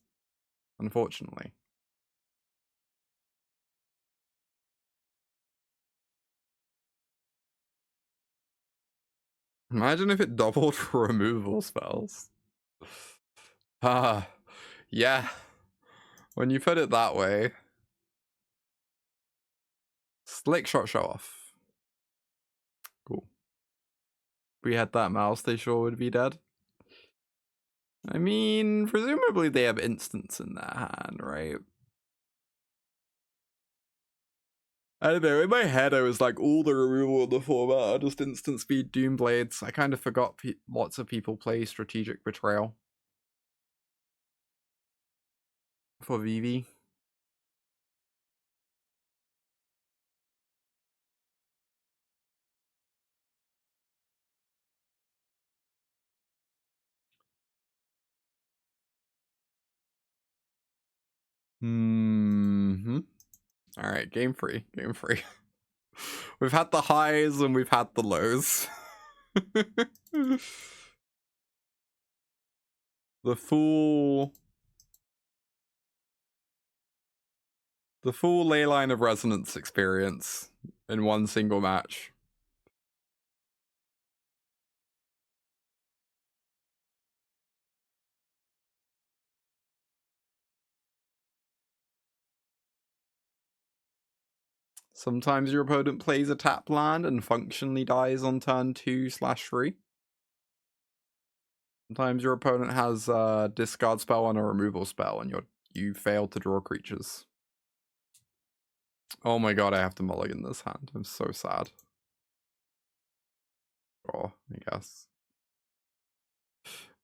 unfortunately. Imagine if it doubled removal spells. Ah, yeah. When you put it that way. Slickshot Show-Off. Cool. If we had that mouse, they sure would be dead. I mean, presumably they have instants in their hand, right? I don't know, in my head I was like, all the removal in the format are just instant speed Doomblades. I kind of forgot lots of people play Strategic Betrayal. For Vivi. Alright, game free. Game free. We've had the highs and we've had the lows. The full Leyline of Resonance experience in one single match. Sometimes your opponent plays a tap land and functionally dies on turn 2/3. Sometimes your opponent has a discard spell and a removal spell and you fail to draw creatures. Oh my god, I have to mulligan this hand. I'm so sad. Oh, I guess.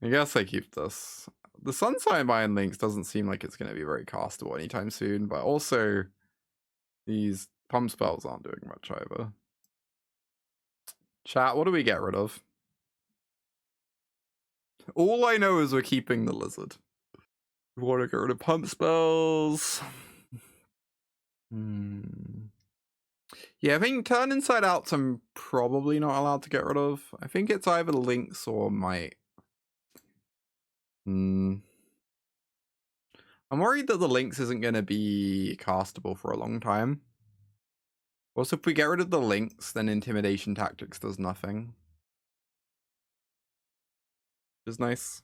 I keep this. The Sunspine Lynx doesn't seem like it's going to be very castable anytime soon, but also these pump spells aren't doing much either. Chat, what do we get rid of? All I know is we're keeping the lizard. We want to get rid of pump spells. Yeah, I think turn inside outs I'm probably not allowed to get rid of. I think it's either Lynx or Might. I'm worried that the Lynx isn't going to be castable for a long time. Also, if we get rid of the Lynx, then Intimidation Tactics does nothing. Which is nice.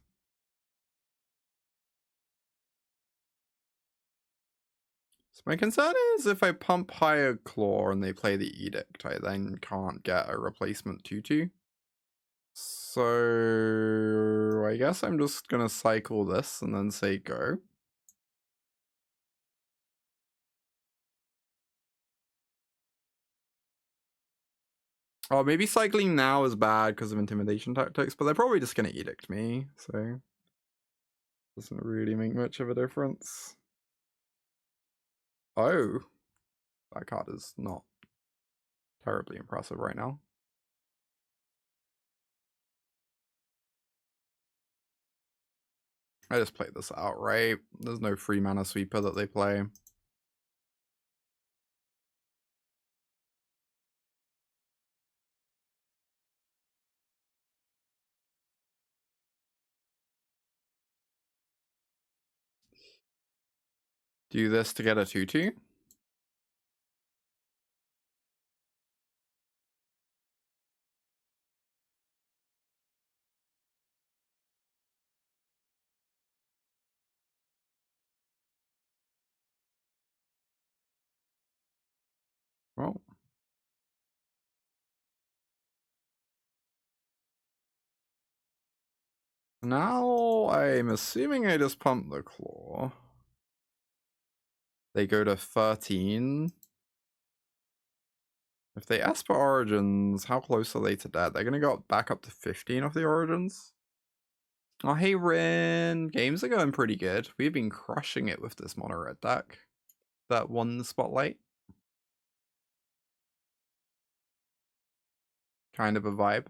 So my concern is if I pump higher Claw and they play the Edict, I then can't get a replacement 2/2. So I guess I'm just gonna cycle this and then say go. Oh, maybe cycling now is bad because of Intimidation Tactics, but they're probably just gonna Edict me, so doesn't really make much of a difference. Oh, that card is not terribly impressive right now. I just play this outright. There's no free mana sweeper that they play. Do this to get a 2/2. Well. Now I'm assuming I just pump the Claw. They go to 13. If they Esper Origins, how close are they to dead? They're going to go back up to 15 of the Origins. Oh, hey, Rin. Games are going pretty good. We've been crushing it with this mono red deck. That one spotlight. Kind of a vibe.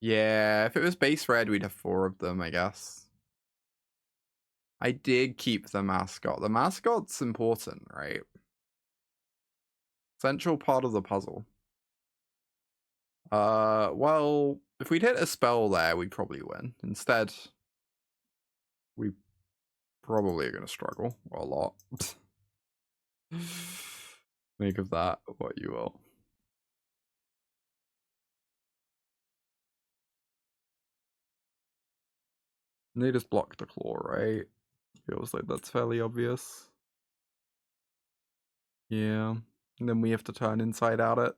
Yeah, if it was base red, we'd have 4 of them, I guess. I did keep the mascot. The mascot's important, right? Central part of the puzzle. Well, if we'd hit a spell there, we'd probably win. Instead, we probably are going to struggle a lot. Make of that what you will. And they just block the claw, right? Feels like that's fairly obvious. Yeah. And then we have to turn inside out it.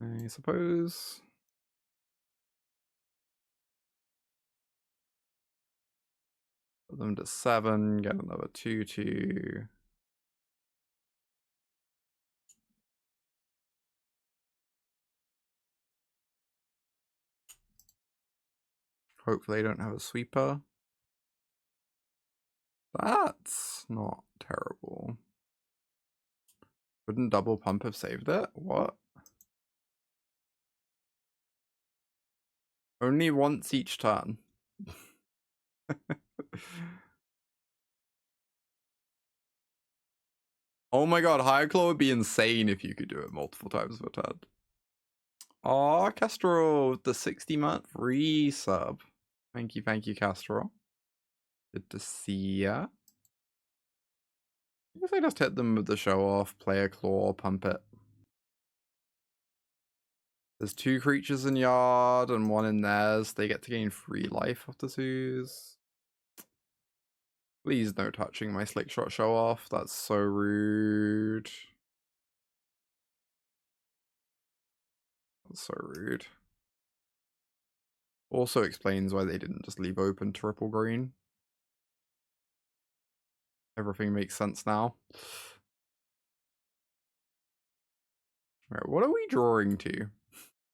I suppose. Put them to 7, get another 2/2. Hopefully they don't have a sweeper. That's not terrible. Wouldn't double pump have saved it? What? Only once each turn. Oh my god, Higher Claw would be insane if you could do it multiple times per turn. Aw, Castrol with the 60-month resub. Thank you, Castrol. Good to see ya. I guess I just hit them with the Show-Off, play a claw, pump it. There's 2 creatures in yard and 1 in theirs. They get to gain 3 life off the 2s. Please no touching my Slickshot Show-Off. That's so rude. That's so rude. Also explains why they didn't just leave open triple green. Everything makes sense now. Alright, what are we drawing to?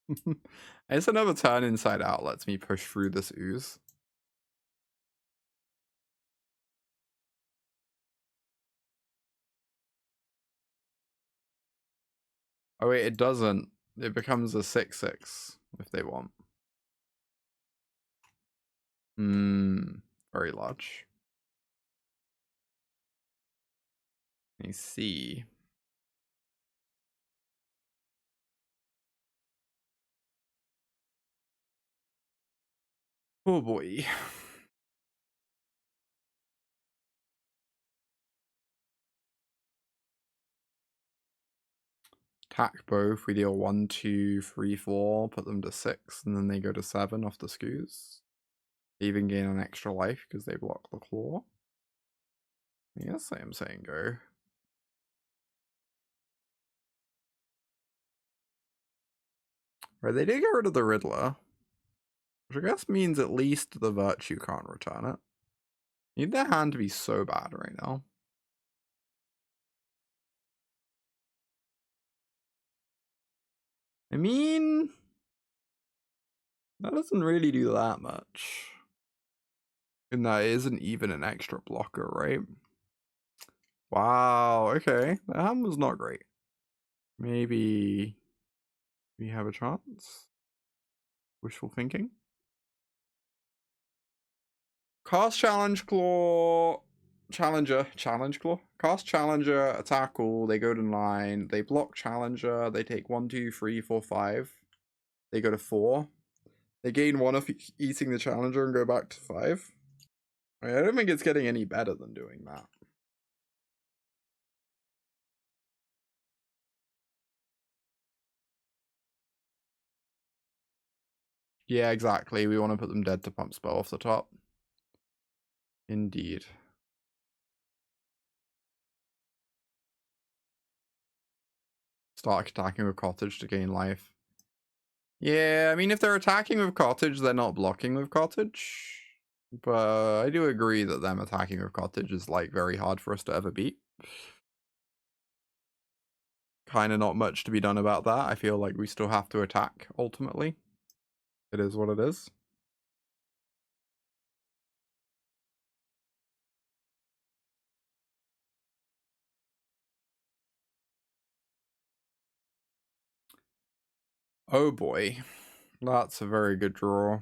I guess another turn inside out lets me push through this ooze. Oh wait, it doesn't. It becomes a 6/6 if they want. Very large. Let me see. Oh boy. Attack both. We deal 1, 2, 3, 4. Put them to 6, and then they go to 7 off the skews. They even gain an extra life because they block the claw. Yes, I am saying go. Right, they did get rid of the Riddler, which I guess means at least the Virtue can't return it. Need their hand to be so bad right now. I mean, that doesn't really do that much. And that isn't even an extra blocker, right? Wow, okay. That hand was not great. Maybe we have a chance? Wishful thinking? Cast Challenge Claw. Challenge Claw. Cast Challenger, attack all, they go to 9. They block Challenger, they take 1, 2, 3, 4, 5. They go to 4. They gain 1 of eating the Challenger and go back to 5. I don't think it's getting any better than doing that. Yeah, exactly. We want to put them dead to pump spell off the top. Indeed. Start attacking with Cottage to gain life. Yeah, I mean, if they're attacking with Cottage, they're not blocking with Cottage. But I do agree that them attacking with Cottage is like very hard for us to ever beat. Kind of not much to be done about that. I feel like we still have to attack ultimately. It is what it is. Oh boy. That's a very good draw.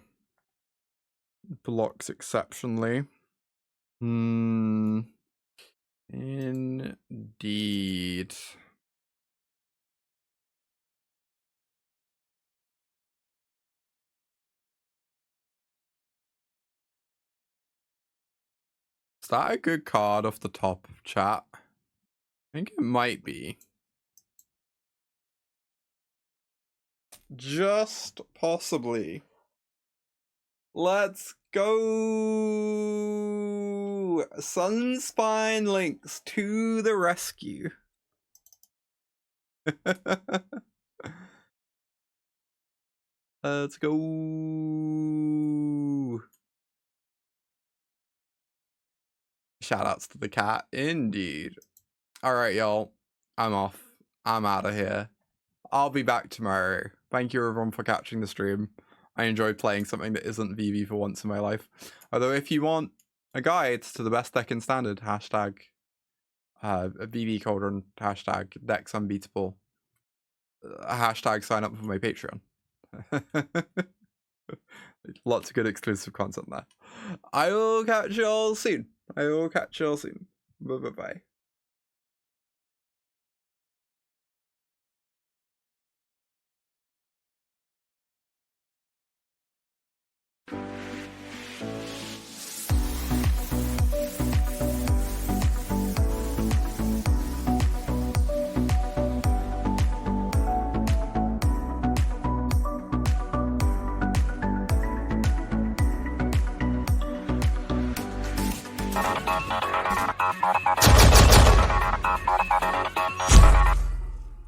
Blocks exceptionally. Indeed. Is that a good card off the top of chat? I think it might be. Just possibly. Let's go! Sunspine Lynx to the rescue. Let's go! Shoutouts to the cat, indeed. Alright, y'all. I'm off. I'm out of here. I'll be back tomorrow. Thank you everyone for catching the stream. I enjoyed playing something that isn't Vivi for once in my life. Although if you want a guide to the best deck in Standard, hashtag a Vivi Cauldron, hashtag decks unbeatable, hashtag sign up for my Patreon. Lots of good exclusive content there. I will catch you all soon. Bye bye bye.